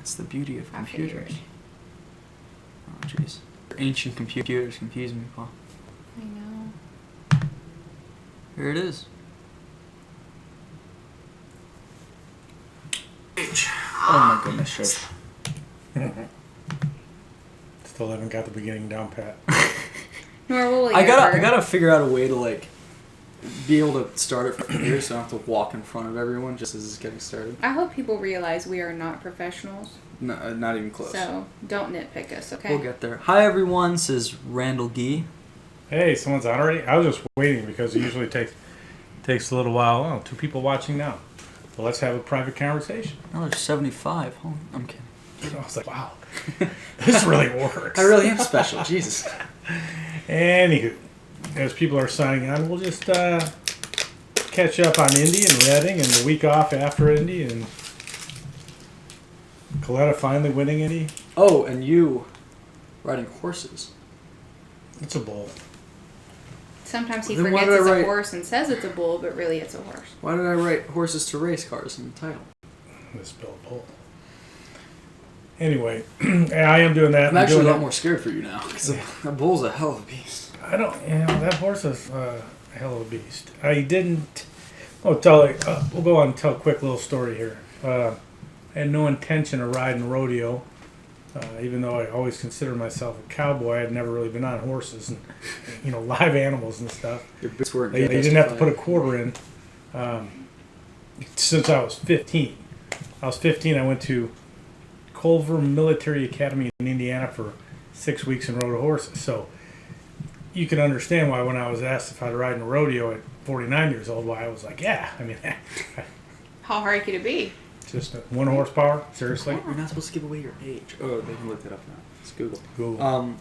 That's the beauty of I computers. figured. Oh, jeez. Ancient computers confuse me, Paul. I know. Here it is. Oh my goodness, shit. Still haven't got the beginning down pat. Nor will we I ever. gotta figure out a way to like be able to start it from here, so I don't have to walk in front of everyone just as it's getting started. I hope people realize we are not professionals. No, not even close. So don't nitpick us, okay? We'll get there. Hi everyone, says Randall Gee. Hey, someone's on already? I was just waiting because it usually takes a little while. Oh, 2 people watching now. Well, let's have a private conversation. Oh, there's 75. Oh, I'm kidding. I was like, wow, this really works. I really am special. Jesus. Anywho, as people are signing on, we'll just catch up on Indy and Reading and the week off after Indy and Coletta finally winning Indy. Oh, and you riding horses. It's a bull. Sometimes he Then why forgets did I it's a write- horse and says it's a bull, but really it's a horse. Why did I write horses to race cars in the title? This bull bull. Anyway, I am doing that. I'm actually doing a lot that. more scared for you now because that bull's a hell of a beast. I don't. That horse is a hell of a beast. I didn't. We'll go on and tell a quick little story here. I had no intention of riding rodeo, even though I always considered myself a cowboy. I had never really been on horses and live animals and stuff. Your boots weren't. You didn't have to put a quarter in. Since I was 15. I went to Culver Military Academy in Indiana for 6 weeks and rode horses. So you can understand why when I was asked if I'd ride in a rodeo at 49 years old, why I was like, yeah. I mean, How hard could it be? just 1 horsepower, seriously. You're not supposed to give away your age. Oh, they can look that up now. It's Google. Google.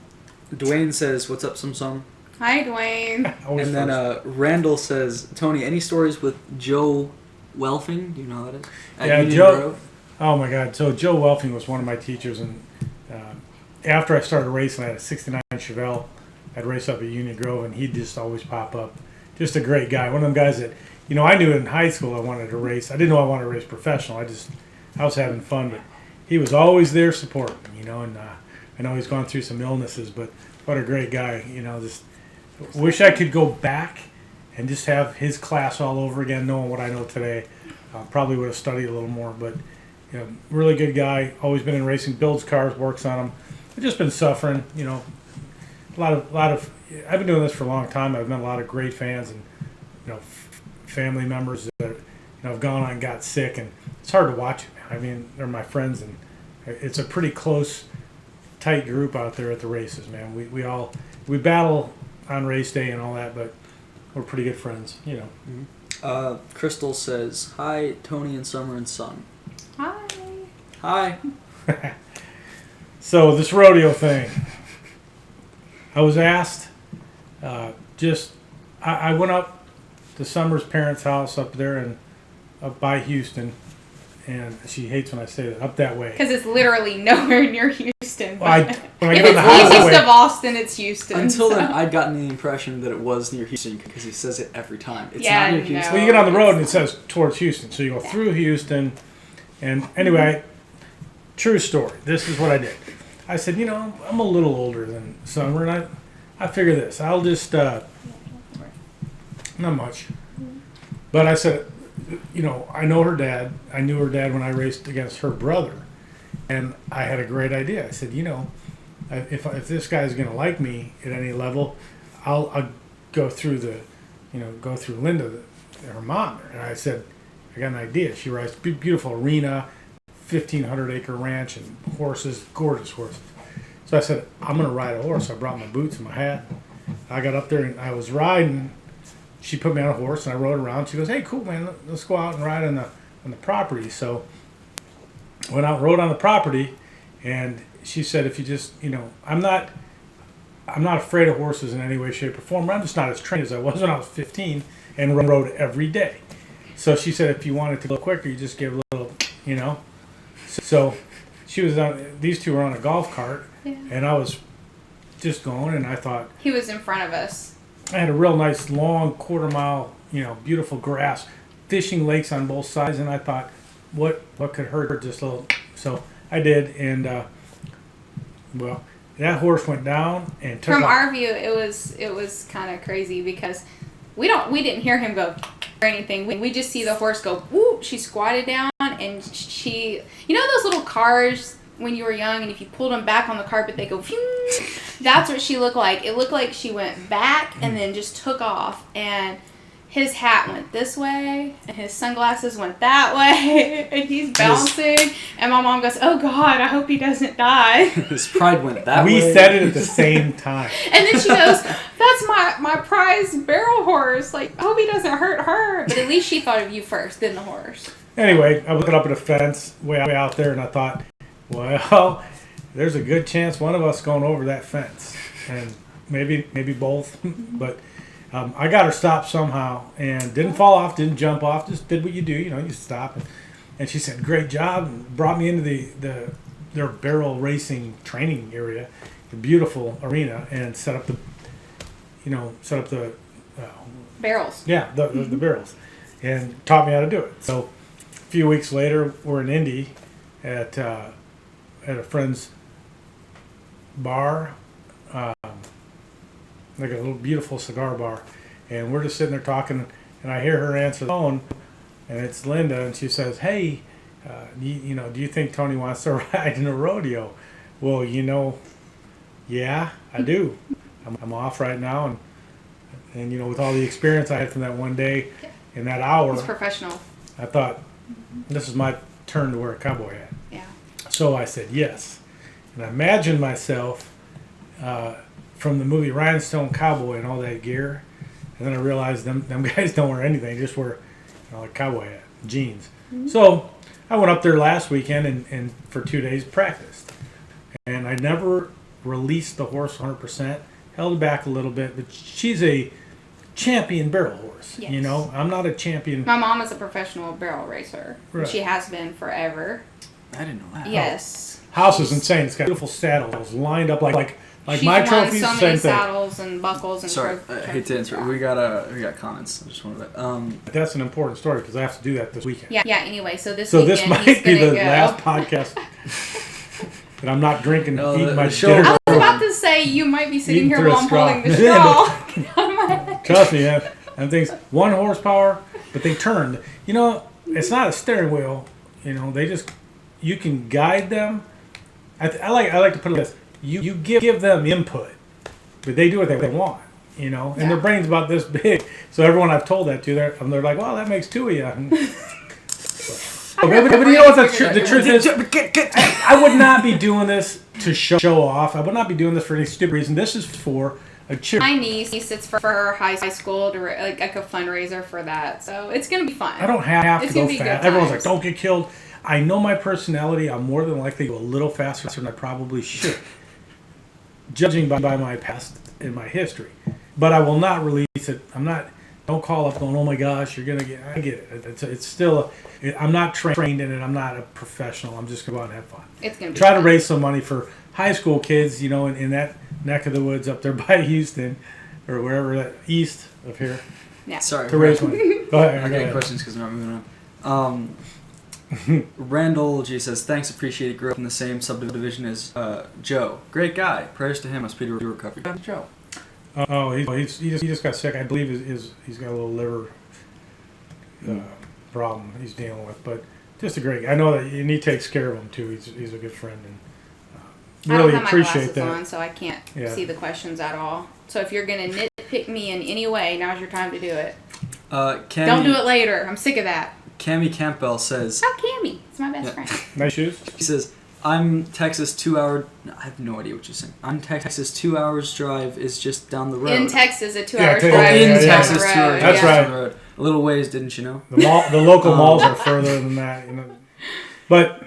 Dwayne says, "What's up, Sum?" Hi, Dwayne. Always And then first. Randall says, "Tony, any stories with Joe Welfing? Do you know who that is?" At Yeah, Union Joe- Grove? Oh my God! So Joe Welfing was one of my teachers, and after I started racing, I had a '69 Chevelle. I'd race up at Union Grove, and he'd just always pop up. Just a great guy. One of them guys that, I knew in high school I wanted to race. I didn't know I wanted to race professional. I was having fun, but he was always there supporting. And I know he's gone through some illnesses, but what a great guy. Just wish I could go back and just have his class all over again, knowing what I know today. Probably would have studied a little more, but. Really good guy. Always been in racing. Builds cars, works on them. I've just been suffering. A lot of. I've been doing this for a long time. I've met a lot of great fans and family members that have gone on and got sick, and it's hard to watch it. I mean, they're my friends, and it's a pretty close, tight group out there at the races. Man, we battle on race day and all that, but we're pretty good friends. Mm-hmm. Crystal says, "Hi, Tony and Summer and Son." Hi. Hi. So this rodeo thing, I was asked. I went up to Summer's parents' house up there and up by Houston, and she hates when I say that, up that way. Because it's literally nowhere near Houston. Well, when I If get on it's the east highway, of Austin, it's Houston. Until so. then, I'd gotten the impression that it was near Houston because he says it every time. It's Yeah, not near no. Houston. well, you get on the road and it says towards Houston, so you go through Houston, and anyway, true story. This is what I did. I said, I'm a little older than Summer, and I figure this. I'll just not much, but I said, I know her dad. I knew her dad when I raced against her brother, and I had a great idea. I said, if this guy's going to like me at any level, I'll go through go through Linda, her mom. And I said, I got an idea. She rides beautiful arena, 1,500 acre ranch and horses, gorgeous horses. So I said, I'm going to ride a horse. I brought my boots and my hat. I got up there and I was riding. She put me on a horse and I rode around. She goes, "Hey, cool, man. Let's go out and ride on the property." So I went out and rode on the property, and she said, "If you just, I'm not afraid of horses in any way, shape, or form. I'm just not as trained as I was when I was 15 and rode every day." So she said, "If you wanted to go quicker, you just give a little, So she was on. These two were on a golf cart, and I was just going, and I thought He was in front of us. I had a real nice long quarter-mile, beautiful grass, fishing lakes on both sides, and I thought, what could hurt just a little? So I did, and well, that horse went down and took From off. our view, it was kind of crazy because we didn't hear him go or anything. We just see the horse go whoop. She squatted down and she, you know those little cars when you were young and if you pulled them back on the carpet they go phew. That's what she looked like. It looked like she went back and then just took off, and his hat went this way and his sunglasses went that way and he's bouncing and my mom goes, oh God, I hope he doesn't die. His pride went that way. We said it at the same time. And then she goes, that's my prized barrel horse. Like, I hope he doesn't hurt her. But at least she thought of you first, then the horse. Anyway, I was looking up at a fence way out there, and I thought, well, there's a good chance one of us going over that fence, and maybe both. But I got her stopped somehow, and didn't fall off, didn't jump off, just did what you do. You stop. And she said, great job, and brought me into their barrel racing training area, the beautiful arena, and set up the Barrels. Yeah, the barrels, and taught me how to do it. So a few weeks later, we're in Indy at a friend's bar, like a little beautiful cigar bar, and we're just sitting there talking, and I hear her answer the phone, and it's Linda, and she says, "Hey, do you think Tony wants to ride in a rodeo?" Well, yeah, I do. I'm off right now, and with all the experience I had from that one day in that hour, He's professional. I thought, this is my turn to wear a cowboy hat. Yeah. So I said yes. And I imagined myself from the movie Rhinestone Cowboy and all that gear. And then I realized them guys don't wear anything. They just wear like cowboy hat, jeans. Mm-hmm. So I went up there last weekend and for 2 days practiced. And I never released the horse 100%. Held it back a little bit. But she's a champion barrel horse. Yes. I'm not a champion. My mom is a professional barrel racer. Right. She has been forever. I didn't know that. Yes. House is insane. It's got beautiful saddles lined up like She's my won trophies. so Same many thing. saddles and buckles and Sorry, I hate to answer. We got comments. I just wanted to. That's an important story because I have to do that this weekend. Yeah. Anyway, so this So weekend this might he's be gonna the go. last podcast that I'm not drinking, No, eating the my show- dinner. I was about to say you might be sitting Eating here through a while I'm straw. pulling the straw. Trust me, man. And things 1 horsepower, but they turned. It's not a steering wheel. You can guide them. I like to put it like this. You give them input, but they do what they want. And their brain's about this big. So everyone I've told that to, they're like, well, that makes 2 of you. But you know what the truth is? I would not be doing this to show off. I would not be doing this for any stupid reason. This is for a cheer. My niece, it's for her high school to like a fundraiser for that. So it's gonna be fun. I don't have It's to go gonna be fast. good Everyone's times. like, don't get killed. I know my personality. I'm more than likely to go a little faster than I probably should, judging by my past and my history. But I will not release it. Don't call up going, oh my gosh, you're going to get... I get it. It's still... I'm not trained in it. I'm not a professional. I'm just going to go out and have fun. It's going to be Try fun. to raise some money for high school kids, in that neck of the woods up there by Houston or wherever, that east of here, Yeah. Sorry. to raise money. Go ahead. I Go got ahead. questions because we're not moving on. Randall G says, thanks, appreciate it. Grew up in the same subdivision as Joe. Great guy. Prayers to him. A speedy recovery. Joe. Oh, he just got sick. I believe he's got a little liver problem he's dealing with, but just a great guy. I know that, and he takes care of him too. He's a good friend, and I really don't have my appreciate glasses that. on, so I can't Yeah. see the questions at all. So if you're going to nitpick me in any way, now's your time to do it. Don't do it later. I'm sick of that. Cammy Campbell says, Oh, Cammy. It's my best friend. Nice shoes. he says, I'm Texas 2 hour... I have no idea what you're saying. I'm Texas 2 hours drive is just down the road. In Texas, a 2 Yeah, hour ta- drive yeah, in is yeah, down Texas the 2 road. hours That's yeah. right. down the road. A little ways, didn't you know? The local malls are further than that. But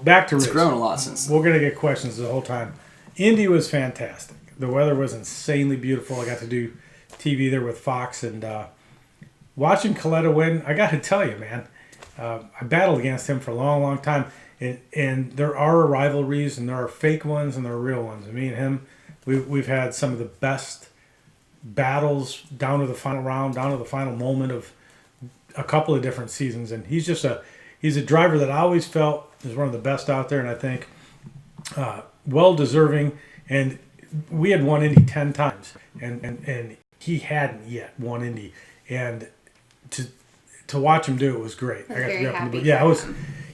back to It's Rich. grown a lot since then. We're gonna get questions the whole time. Indy was fantastic. The weather was insanely beautiful. I got to do TV there with Fox, and watching Coletta win, I got to tell you, man, I battled against him for a long, long time. And there are rivalries, and there are fake ones, and there are real ones. And me and him, we've had some of the best battles down to the final round, down to the final moment of a couple of different seasons. And he's he's a driver that I always felt is one of the best out there, and I think well deserving. And we had won Indy 10 times, and he hadn't yet won Indy, and to watch him do it was great. I got to be up in the I was,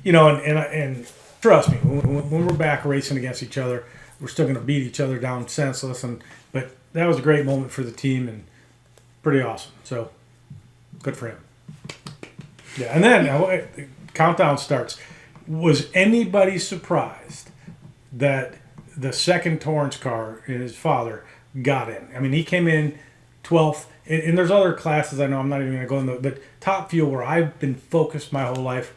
and trust me, when we're back racing against each other, we're still going to beat each other down senseless, but that was a great moment for the team and pretty awesome. So good for him. Yeah, and then the countdown starts. Was anybody surprised that the second Torrance car and his father got in? I mean, he came in 12th, and there's other classes I know I'm not even going to go into, but Top Fuel, where I've been focused my whole life,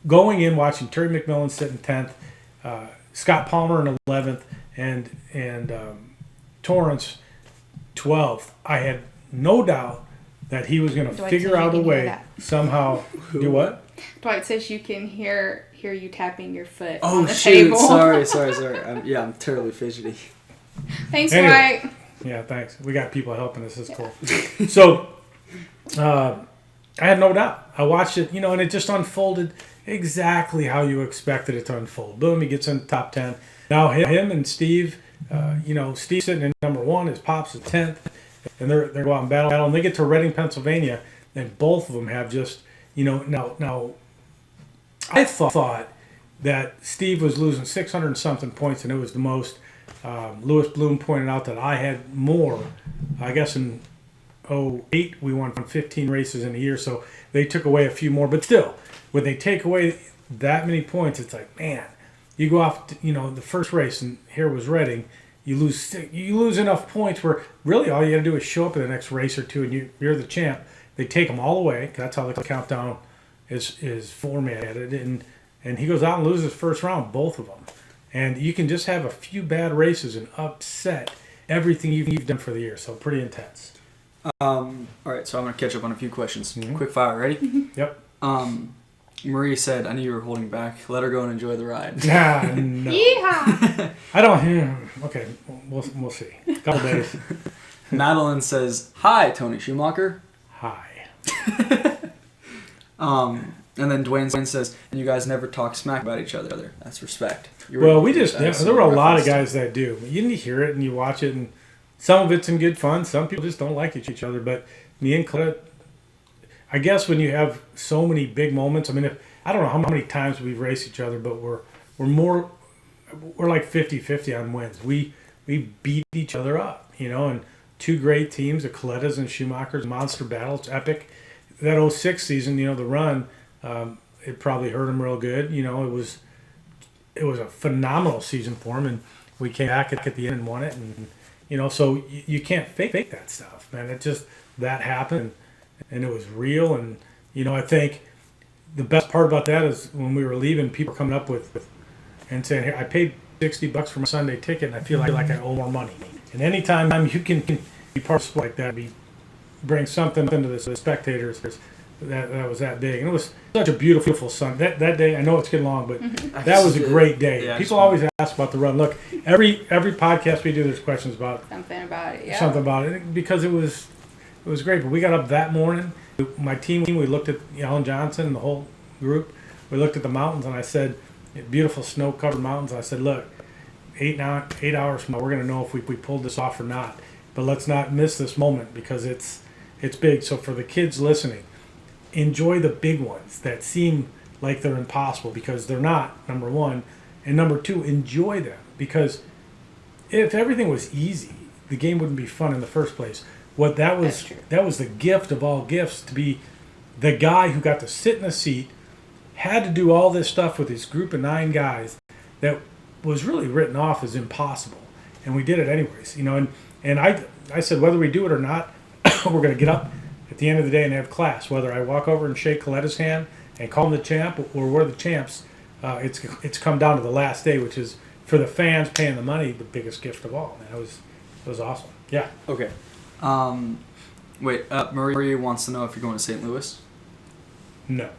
going in, watching Terry McMillan sit in 10th, Scott Palmer in 11th, and Torrance 12th. I had no doubt that he was going to figure out a way somehow. Do what? Dwight says you can hear you tapping your foot Oh, on the shoot. table. Sorry. I'm terribly fidgety. Thanks, Anyway. Dwight. Yeah, thanks. We got people helping us. This is cool. So, I had no doubt. I watched it, and it just unfolded exactly how you expected it to unfold. Boom, he gets in the top 10. Now, him and Steve, Steve's sitting in number 1, his Pop's at 10th, and they're going out in battle, and they get to Reading, Pennsylvania, and both of them have just, now, I thought that Steve was losing 600 and something points, and it was the most. Lewis Bloom pointed out that I had more. I guess in 2008 we won 15 races in a year, so they took away a few more. But still, when they take away that many points, it's like, man, you go off, the first race, and here was Reading. You lose enough points where really all you got to do is show up in the next race or two, and you're the champ. They take them all away. That's how the countdown is formatted, and he goes out and loses first round, both of them. And you can just have a few bad races and upset everything you've done for the year. So pretty intense. All right, so I'm going to catch up on a few questions. Mm-hmm. Quick fire, ready? Yep. Marie said, I knew you were holding back. Let her go and enjoy the ride. Nah, no. Yeehaw! I don't. Okay, we'll see. A couple days. Madeline says, hi, Tony Schumacher. Hi. And then Dwayne says, and you guys never talk smack about each other. That's respect. Well, we just, there were a lot of guys that do. You hear it and you watch it, and some of it's in good fun. Some people just don't like each other. But me and Claire, I guess when you have so many big moments, I mean, I don't know how many times we've raced each other, but we're like 50-50 on wins. We beat each other up, and two great teams, the Colettas and Schumachers, monster battles, epic. That 06 season, the run, it probably hurt him real good. It was a phenomenal season for him, and we came back at the end and won it. And so you can't fake that stuff, man. It just that happened, and it was real. And I think the best part about that is when we were leaving, people were coming up with and saying, "Here, I paid $60 for my Sunday ticket, and I feel like I owe more money." And anytime you can be part of sport like that, bring something into the spectators. That was that big, and it was such a beautiful sun. That day, I know it's getting long, but that was a great day. Yeah, people always ask about the run. Look, every podcast we do, there's questions about something about it. Yeah. Something about it because it was great. But we got up that morning. My team, we looked at Alan Johnson and the whole group. We looked at the mountains, and I said, beautiful snow-covered mountains. I said, look, 8 hours from now, we're going to know if we pulled this off or not. But let's not miss this moment because it's big. So for the kids listening, enjoy the big ones that seem like they're impossible because they're not, number one. And number two, enjoy them because if everything was easy, the game wouldn't be fun in the first place. That was the gift of all gifts, to be the guy who got to sit in a seat, had to do all this stuff with his group of 9 guys that was really written off as impossible. And we did it anyways, and I said, whether we do it or not, we're going to get up at the end of the day and have class. Whether I walk over and shake Coletta's hand and call him the champ, or we're the champs, it's come down to the last day, which is for the fans paying the money, the biggest gift of all. Man, it was awesome. Yeah. Okay. Wait. Marie wants to know if you're going to St. Louis. No.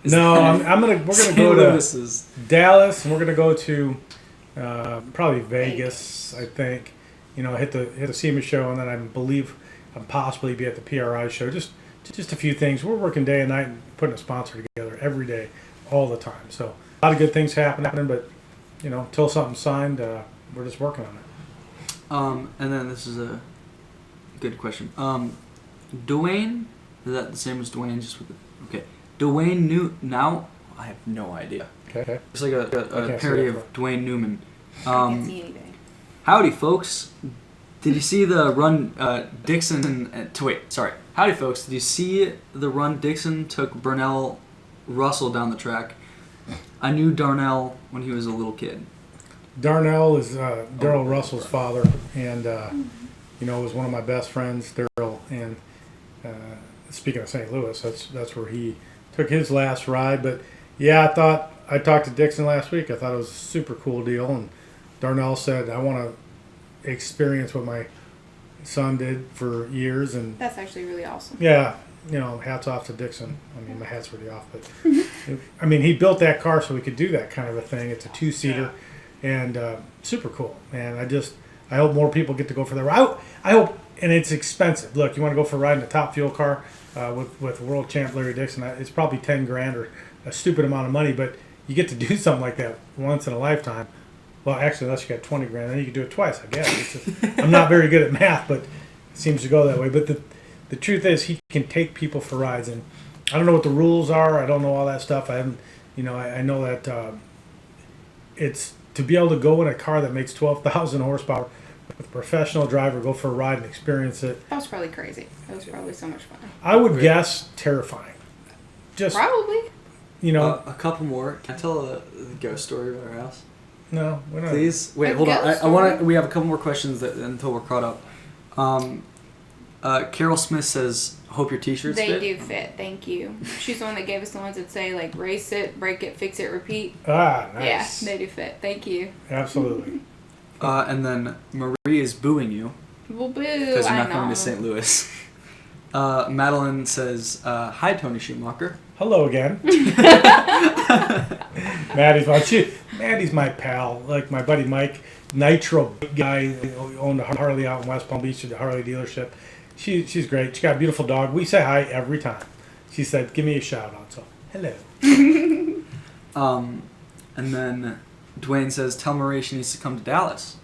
No. We're gonna go to Dallas, and we're gonna go to probably Vegas. I think. Hit the SEMA show, and then I believe I'll possibly be at the PRI show. Just just a few things. We're working day and night and putting a sponsor together every day, all the time. So a lot of good things happening, but until something's signed, we're just working on it. And then this is a good question. Dwayne, is that the same as Dwayne? Just with okay. Dwayne now I have no idea. Okay. It's like a parody of Dwayne Newman. I can't see anything. Howdy, folks. Did you see the run Dixon... Howdy, folks. Did you see the run Dixon took Burnell Russell down the track? I knew Darnell when he was a little kid. Darnell is Darrell Russell's father, and was one of my best friends, Darrell. And speaking of St. Louis, that's where he took his last ride. But yeah, I talked to Dixon last week. I thought it was a super cool deal, and Darnell said, I want to experience what my son did for years. And That's actually really awesome. Yeah, hats off to Dixon. I mean, my hat's really off, but he built that car so we could do that kind of a thing. It's a 2-seater, and super cool. And I hope more people get to go for the ride. I hope, and it's expensive. Look, you want to go for a ride in a top fuel car with world champ Larry Dixon? It's probably $10,000 or a stupid amount of money, but you get to do something like that once in a lifetime. Well, actually, unless you got $20,000, then you can do it twice, I guess. I'm not very good at math, but it seems to go that way. But the truth is, he can take people for rides, and I don't know what the rules are. I don't know all that stuff. I haven't, I know that it's to be able to go in a car that makes 12,000 horsepower with a professional driver, go for a ride and experience it. That was probably crazy. That was probably so much fun. I would guess terrifying. Just probably. A couple more. Can I tell the ghost story about our house? No, we're not. Please wait. Hold on. I want to. We have a couple more questions until we're caught up. Carol Smith says, "Hope your T-shirts They fit." do fit. Thank you. She's the one that gave us the ones that say like race it, break it, fix it, repeat. Ah, nice. Yeah, they do fit. Thank you. Absolutely. And then Marie is booing you Well, boo. because you're I not know. coming to St. Louis. Madeline says, "Hi, Tony Schumacher." Hello again. Maddie's my pal, like my buddy Mike, Nitro guy who owned a Harley out in West Palm Beach at the Harley dealership. She's great. She got a beautiful dog. We say hi every time. She said, "Give me a shout out." So hello. And then Dwayne says, "Tell Marie she needs to come to Dallas."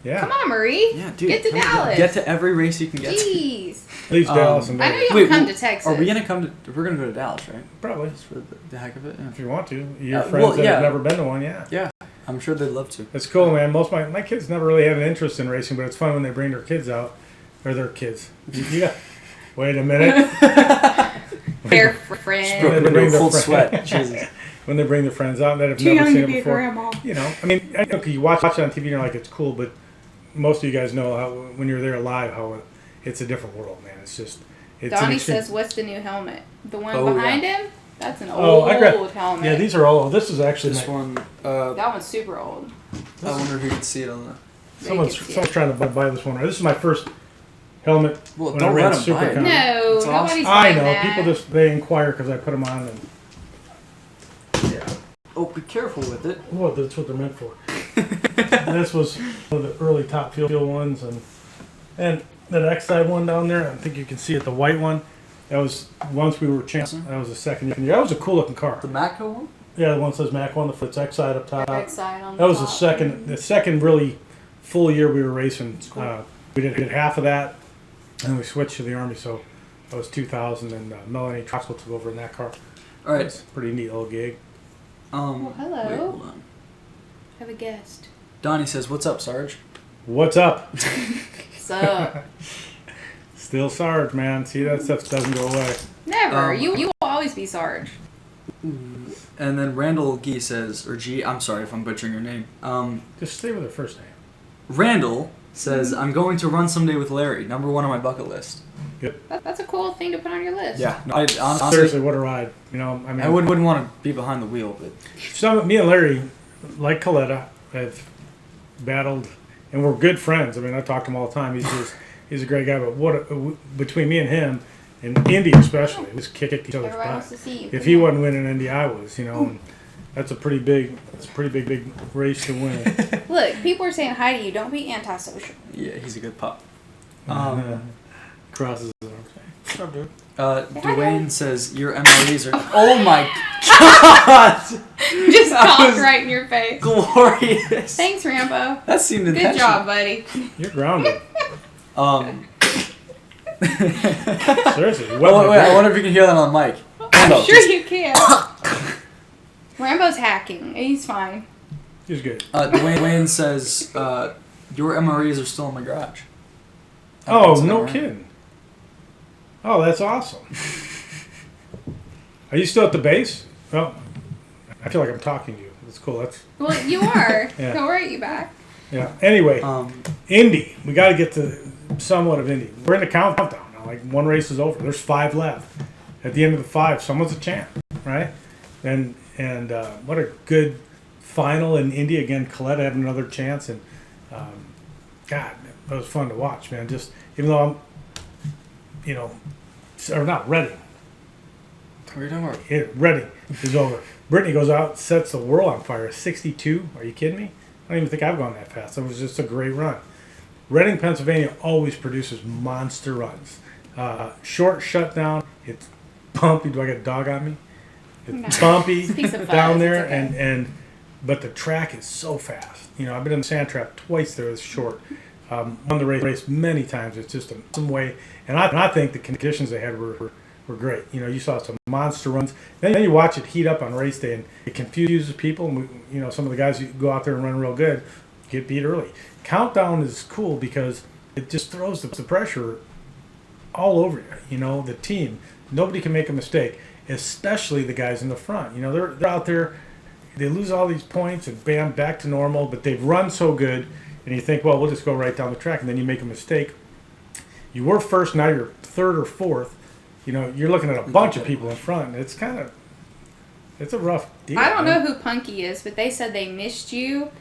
Yeah. Come on, Marie. Yeah, dude. Get to Dallas. Get to every race you can get to. Jeez. Leaves Dallas and I know Vegas. you'll come to Texas. Are we gonna come to? We're gonna go to Dallas, right? Probably. Just for the heck of it. Yeah. If you want to. Your friends that have never been to one, yeah. Yeah, I'm sure they'd love to. It's cool, man. Most of my kids never really had an interest in racing, but it's fun when they bring their kids out. Or their kids. Yeah. Wait a minute. Their friends. Broke When they bring into a their full friend- sweat. Jesus. When they bring their friends out that have Too never young seen to it be a before. grandma. Okay, you watch it on TV and you're like, it's cool, but most of you guys know how when you're there live how it's a different world, man. It's just Donnie says, "What's the new helmet? The one behind him? That's an Oh, old I grabbed- helmet. Yeah, these are all. This is actually This one. That one's super old. I wonder if you can see it on the. someone's trying to buy this one. This is my first helmet. Well, when I don't ran let 'em buy it. Supercon. No, It's awesome. nobody's I buying know. that. People they inquire because I put them on and. Yeah. Oh, be careful with it. Well, that's what they're meant for. This was one of the early top fuel ones, and that X-Side one down there. I think you can see it. The white one. That was once we were champs. That was the second year. That was a cool looking car. The Matco one. Yeah, the one that says Mac one. The foot's X-Side up top. Backside on That was top. the second really full year we were racing. Cool. We did half of that, and we switched to the Army. So that was 2000, and Melanie Troxel took over in that car. All right. It's a pretty neat little gig. Well, hello. Wait, hold on. Have a guest. Donnie says, "What's up, Sarge?" What's up? So Still Sarge, man. See, that stuff doesn't go away. never. You will always be Sarge. And then Randall G says, or G. I'm sorry if I'm butchering your name. Just stay with her first name. Randall says, "I'm going to run someday with Larry. Number 1 on my bucket list." That's a cool thing to put on your list. Yeah. No, I honestly, Seriously, what a ride. I mean, I wouldn't want to be behind the wheel, but me and Larry, like Coletta, have battled, and we're good friends. I mean, I talk to him all the time. He's a great guy. But between me and him, and Indy especially, we just kicked each other's Everybody wants butt. to see you. If he wasn't winning Indy, I was. And that's a pretty big race to win. Look, people are saying hi to you. Don't be antisocial. yeah, he's a good pup. Crosses his arms. What's up, dude? Dwayne says your MREs are. Oh my god! Just coughed right in your face. Glorious. Thanks, Rambo. That seemed Good intentional. job, buddy. You're grounded. Seriously. Wait, I wonder if you can hear that on the mic. I'm sure you can. Rambo's hacking. He's fine. He's good. Dwayne says your MREs are still in my garage. Oh, no kidding. Oh, that's awesome. Are you still at the base? Well, I feel like I'm talking to you. That's cool. Well, you are. Yeah. He'll write you back. Yeah. Anyway, Indy. We got to get to somewhat of Indy. We're in the countdown now. Like, one race is over. There's 5 left. At the end of the 5, someone's a champ, right? And what a good final in Indy. Again, Colette had another chance. And, God, it was fun to watch, man. Just, even though I'm, or not, Reading. What are you talking about? Yeah, Reading is over. Brittany goes out, sets the world on fire. 62. Are you kidding me? I don't even think I've gone that fast. It was just a great run. Reading, Pennsylvania always produces monster runs. Short shutdown. It's bumpy. Do I got a dog on me? It's bumpy down there, but the track is so fast. I've been in the sand trap twice there. It's short. Won the race many times. It's just some way, and I think the conditions they had were great. You saw some monster runs. Then you watch it heat up on race day, and it confuses people. And some of the guys who go out there and run real good get beat early. Countdown is cool because it just throws the pressure all over you. The team. Nobody can make a mistake, especially the guys in the front. They're out there. They lose all these points and bam, back to normal. But they've run so good, and you think, well, we'll just go right down the track, and then you make a mistake. You were first, now you're third or fourth. You're looking at a bunch of people in front. It's a rough deal. I don't know who Punky is, but they said they missed you.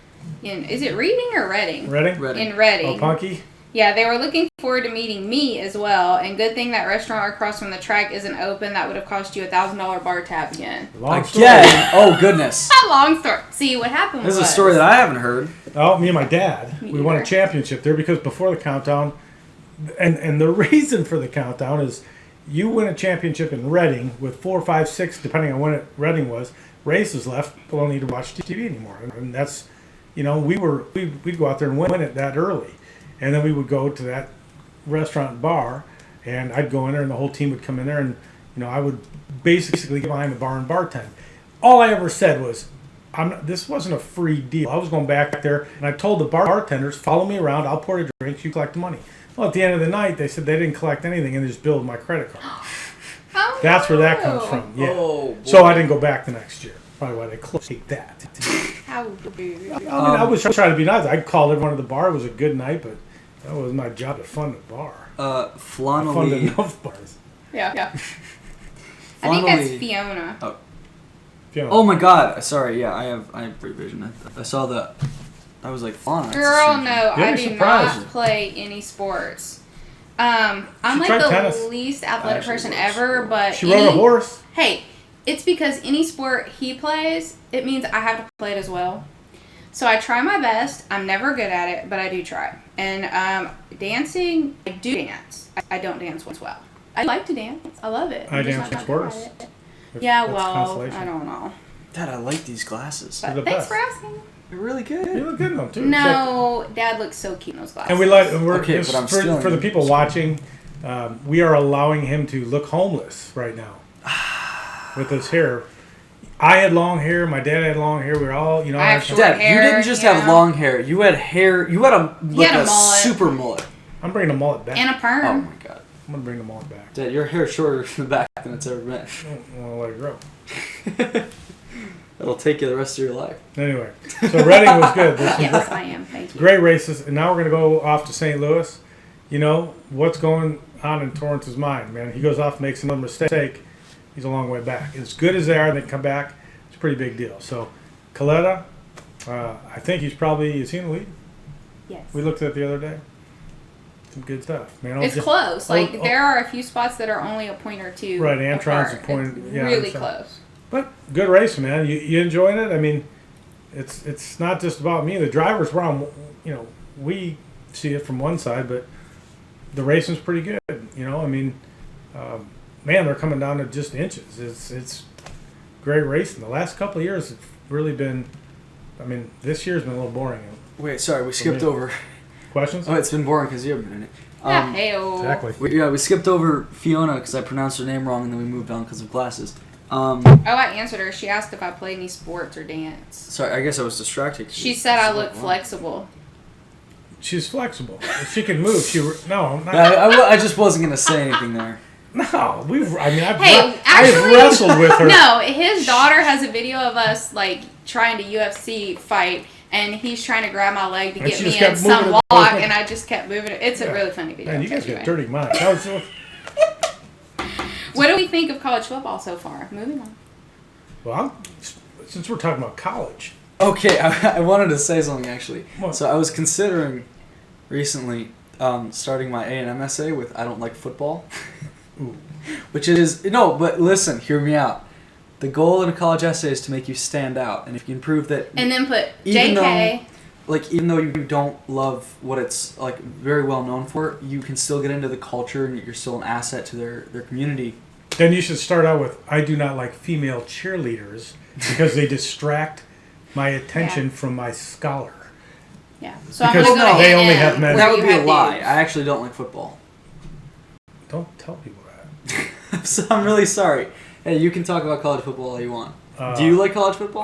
Is it Reading or Reading? Reading? In Reading. Oh, Punky? Yeah, they were looking forward to meeting me as well. And good thing that restaurant across from the track isn't open. That would have cost you $1,000 bar tab again. Long story. Again? Oh, goodness. A long story. See, what happened This was... is a story that I haven't heard. Oh, me and my dad, Me we won a either. championship there because before the countdown, and the reason for the countdown is you win a championship in Reading with 4, 5, 6, depending on when Reading was, races left, people don't need to watch TV anymore. And that's, we'd go out there and win it that early. And then we would go to that restaurant bar, and I'd go in there, and the whole team would come in there, and, I would basically get behind the bar and bartend. All I ever said was, this wasn't a free deal. I was going back there, and I told the bartenders, follow me around, I'll pour the drinks, you collect the money. Well, at the end of the night, they said they didn't collect anything, and they just billed my credit card. Oh, That's where that comes from, yeah. Oh, So I didn't go back the next year. Probably why they closed that. How rude. I was trying to be nice. I called everyone at the bar. It was a good night, but that was my job to fund the bar. I funded Flannelly. enough bars. Yeah. I think that's Fiona. Oh my god. Sorry, yeah, I have revision. I saw that. I was like, Fauna. Girl, no, I be do surprised. not play any sports. I'm like tried the tennis. least athletic Actually person works. ever, but She rode a horse. Hey, it's because any sport he plays, it means I have to play it as well. So I try my best. I'm never good at it, but I do try. And dancing, I do dance. I don't dance well. I like to dance. I love it. I I'm just dance not with good at horse. it. Yeah, That's well, consolation. I don't know. Dad, I like these glasses. But the thanks best. for asking. They're really good. You look good in them too. No, Dad looks so cute in those glasses. And we're Okay, just but I'm for stealing the them. people watching. We are allowing him to look homeless right now with his hair. I had long hair. My dad had long hair. We were all, I have short Dad, hair, you didn't just have long hair. You had hair. You had a had a mullet. super mullet. I'm bringing the mullet back. And a perm. Oh my god. I'm gonna bring the mullet back. Dad, your hair's shorter in the back than it's ever been. I want to let it grow. It'll take you the rest of your life. Anyway, so Reading was good. There's some Yes, I am. Thank you. great races, and now we're gonna go off to St. Louis. What's going on in Torrance's mind, man? He goes off, makes another mistake. He's a long way back. As good as they are, they come back. It's a pretty big deal. So, Coletta, I think is he in the lead? Yes. We looked at it the other day. Some good stuff, man. It's close. Like, oh. there are a few spots that are only a point or two. Right, Antron's apart. a point. It's Yeah, really so- close. But good race, man. You enjoying it? I mean, it's not just about me. The drivers were on. We see it from one side, but the racing's pretty good. I mean, man, they're coming down to just inches. It's great racing. The last couple of years have really been. I mean, this year's been a little boring. Wait, sorry, we skipped over. Questions? Oh, it's been boring because you haven't been in it. Exactly. We skipped over Fiona because I pronounced her name wrong, and then we moved on because of glasses. I answered her. She asked if I played any sports or dance. Sorry, I guess I was distracted. She said I look flexible. She's flexible. If she can move, no, not. I just wasn't gonna say anything there. No, I've Actually, wrestled with her. No, his daughter has a video of us like trying to UFC fight, and he's trying to grab my leg to get me in some walk, and I just kept moving it. It's a really funny video. Man, you guys got dirty minds. What do we think of college football so far? Moving on. Well, since we're talking about college. Okay, I wanted to say something actually. What? So I was considering recently starting my A&M essay with I don't like football. Ooh. Which is, no, but listen, hear me out. The goal in a college essay is to make you stand out. And if you can prove that... And then put even JK. Even though you don't love what it's like very well known for, you can still get into the culture and you're still an asset to their community. Then you should start out with, I do not like female cheerleaders because they distract my attention from my scholar. Yeah. So because I'm gonna go they to only A&M, have men. where That would you be a have lie. dudes. I actually don't like football. Don't tell people that. So I'm really sorry. Hey, you can talk about college football all you want. Do you like college football?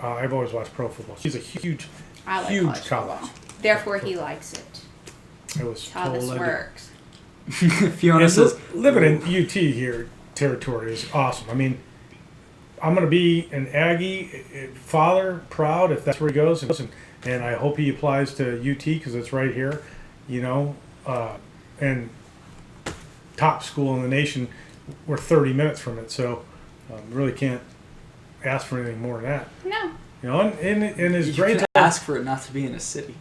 I've always watched pro football. She's a huge college college. football. Therefore, he likes it. It was That's how this works. Fiona says... Living in UT here territory is awesome. I mean, I'm going to be an Aggie father, proud if that's where he goes. And I hope he applies to UT because it's right here, and top school in the nation. We're 30 minutes from it, so really can't ask for anything more than that. No. And his You brains can ask for it not to be in a city.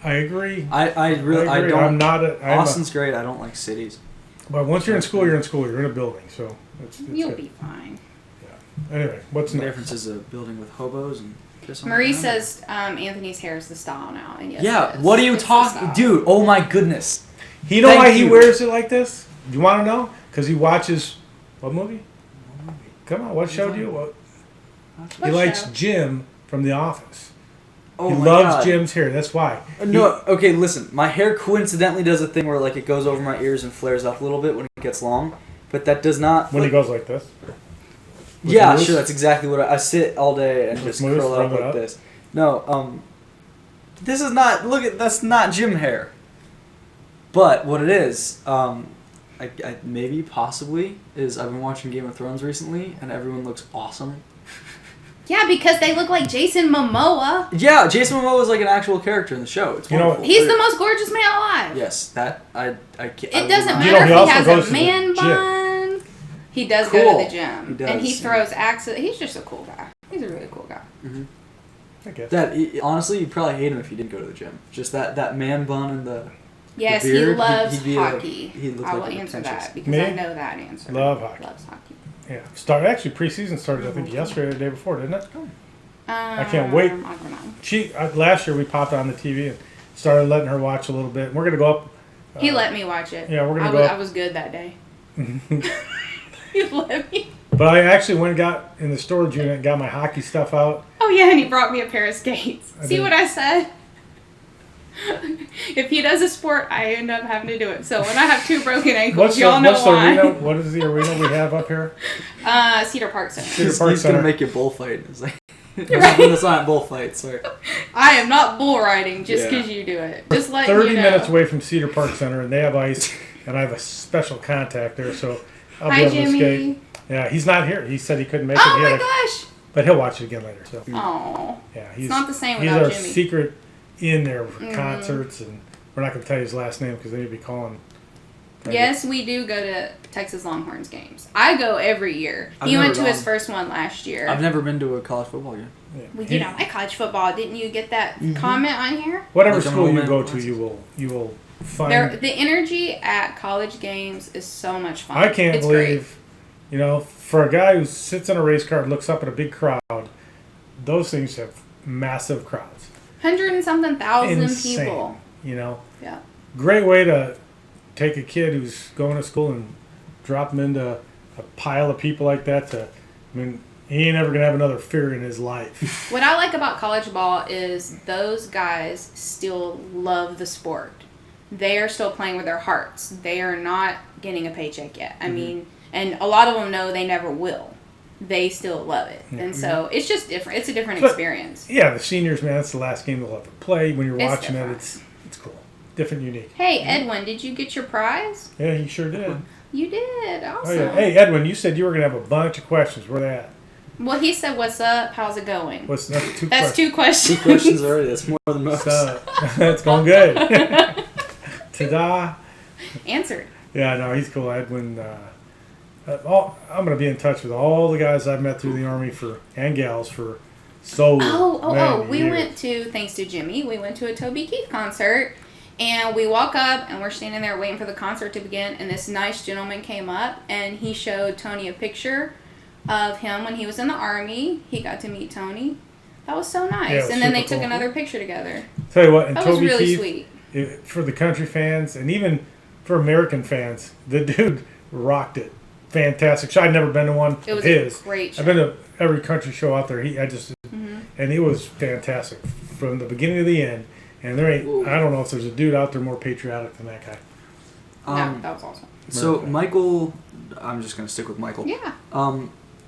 I agree. I really agree. don't. Austin's great. I don't like cities. But once you're in school, you're in school. You're in a building, so it's You'll good. be fine. Yeah. Anyway, what's The next? difference is a building with hobos and. Marie says Anthony's hair is the style now, and yes, Yeah. it is. What are you It's the talking, style. dude? Oh my goodness. You know Thank why he you. wears it like this? Do you want to know? Because he watches what movie? Come on, what show do you? What? What He likes show? Jim from The Office. Oh He my loves God. Jim's hair. That's why. No, okay, listen. My hair coincidentally does a thing where like it goes over my ears and flares up a little bit when it gets long, but that does not. When he goes like this. With Yeah, moose? sure. That's exactly what I sit all day and With just moose, curl it up rub it like up? this. No, this is not. Look at that's not Jim hair. But what it is, I maybe possibly is I've been watching Game of Thrones recently and everyone looks awesome. Yeah, because they look like Jason Momoa. Yeah, Jason Momoa is like an actual character in the show. It's wonderful. He's the most gorgeous man alive. Yes, that I can't. It doesn't You matter know, he if also he goes has to a the man gym. bun. He does go Cool. to the gym. He does, And he yeah. throws axes. He's just a cool guy. He's a really cool guy. Mm-hmm. I guess. Honestly, you'd probably hate him if he didn't go to the gym. Just that man bun and the. Yes, beard, he loves he'd be hockey. he'd look I will like a answer pretentious- that because Me? I know that answer. Love hockey. Loves hockey. Yeah. Actually, preseason started, I think, yesterday or the day before, didn't it? I can't wait. I don't know. Last year we popped on the TV and started letting her watch a little bit. We're going to go up. He let me watch it. Yeah, we're gonna I go was, up- I was good that day. He let me. But I actually went and got in the storage unit and got my hockey stuff out. Oh yeah, and he brought me a pair of skates. I See did. what I said? If he does a sport, I end up having to do it. So when I have 2 broken ankles, y'all know why. arena? What is the arena we have up here? Cedar Park Center. Cedar Park He's Center. gonna make you bullfight. It's like Right. that's not bullfight. Sorry. I am not bull riding just Yeah. because you do it. Just like 30 you know. minutes away from Cedar Park Center, and they have ice, and I have a special contact there, so I'll Hi, be able to Jimmy. skate. Yeah, he's not here. He said he couldn't make it. Oh He my had a- gosh. But he'll watch it again later. So Oh. yeah, he's not the same he's without our Jimmy. secret in there for Mhm. concerts, and we're not going to tell you his last name because then he'd be calling. Yes, we do go to Texas Longhorns games. I go every year. I've He went never to his gone. first one last year. I've never been to a college football game. Yeah. We He- do not like college football. Didn't you get that Mhm. comment on here? Whatever Like a school you moment go of to, you will find. The energy at college games is so much fun. I can't It's great. believe, for a guy who sits in a race car and looks up at a big crowd, those things have massive crowds. 100 and something thousand Insane. people. You know, Yeah. great way to take a kid who's going to school and drop him into a pile of people like that. He ain't ever gonna have another fear in his life. What I like about college ball is those guys still love the sport. They are still playing with their hearts. They are not getting a paycheck yet. I mean, and a lot of them know they never will. They still love it. Yeah. And so it's just different. It's a different experience. Yeah, the seniors, man, that's the last game they'll ever play. When you're watching it, it's cool. Different, unique. Hey, Edwin, did you get your prize? Yeah, you sure did. You did. Awesome. Oh, yeah. Hey, Edwin, you said you were going to have a bunch of questions. Where they at? Well, he said, "What's up? How's it going?" That's two questions. 2 questions already. That's more than most. That's going good. Ta-da. Answered. Yeah, no, he's cool. Edwin. I'm going to be in touch with all the guys I've met through the Army and gals for so many we years. went to, thanks to Jimmy, we went to a Toby Keith concert, and we walk up, and we're standing there waiting for the concert to begin, and this nice gentleman came up, and he showed Tony a picture of him when he was in the Army. He got to meet Tony. That was so nice. Yeah, and then they cool. took another picture together. Tell you what, and that Toby was really Keith, sweet. For the country fans, and even for American fans, the dude rocked it. Fantastic show. I'd never been to one. It was a great show. I've been to every country show out there. And it was fantastic from the beginning to the end. And there ain't, I don't know if there's a dude out there more patriotic than that guy. No, that was awesome. So Michael, I'm just gonna stick with Michael. Yeah.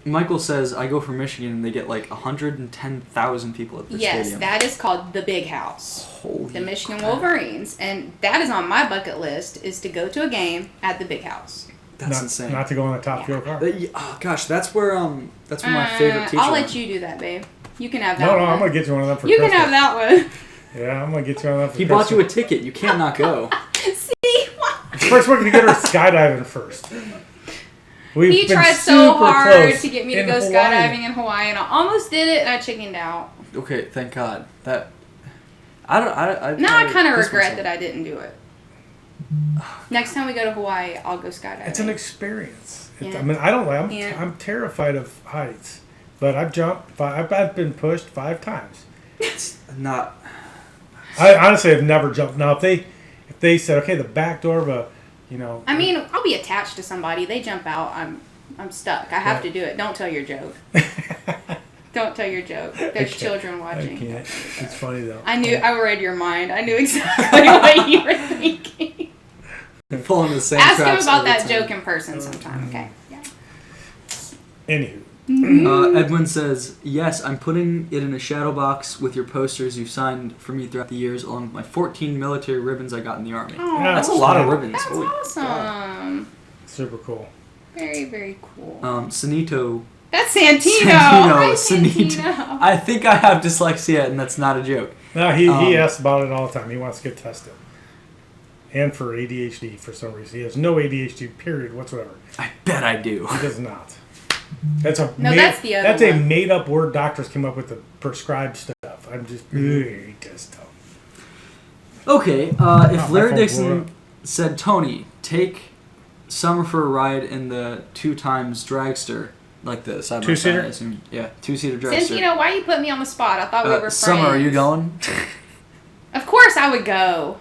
Michael says, I go from Michigan and they get like 110,000 people at the stadium. Yes, that is called the Big House. Holy the Michigan crap. Wolverines. And that is on my bucket list, is to go to a game at the Big House. That's insane. Not to go on the top fuel car. Oh gosh, that's where my favorite teacher I'll went. let you do that, babe. You can have that one. No, I'm going to get you one of them for You Christmas. can have that one. Yeah, I'm going to get you one of them for He Christmas. bought you a ticket. You can't not go. See? First, we're going to get her skydiving first. He tried so hard close to get me to in go Hawaii. skydiving in Hawaii, and I almost did it, and I chickened out. Okay, thank God. I Now I kind of regret that I didn't do it. Next time we go to Hawaii, I'll go skydiving. It's an experience. Yeah. I mean, I'm terrified of heights, but I've jumped. I've been pushed 5 times. It's not. I honestly have never jumped. Now, if they said, okay, the back door of a, I mean, I'll be attached to somebody. They jump out. I'm stuck. I have to do it. Don't tell your joke. Don't tell your joke. There's children watching. I can't. It's funny though. I read your mind. I knew exactly what you were thinking. Falling the same Ask him traps about every that time. joke in person sometime, okay? Yeah. Anywho. Edwin says, yes, I'm putting it in a shadow box with your posters you've signed for me throughout the years, along with my 14 military ribbons I got in the Army. Oh, That's a lot of ribbons. That's Holy awesome. God. Super cool. Very, very cool. Sanito. That's Santino. Hi, Sanito. Santino. I think I have dyslexia, and that's not a joke. No, he asks about it all the time. He wants to get tested. And for ADHD for some reason. He has no ADHD, period, whatsoever. I bet I do. He does not. That's a that's the other That's a one. made-up word doctors came up with to prescribe stuff. I'm just... He does stuff. Okay, if my Larry phone blew Dixon up. said, Tony, take Summer for a ride in the 2x dragster, like the side by Two-seater? side, I assume. Yeah, 2-seater dragster. Santino, why you put me on the spot? I thought we were friends. Summer, are you going? Of course I would go.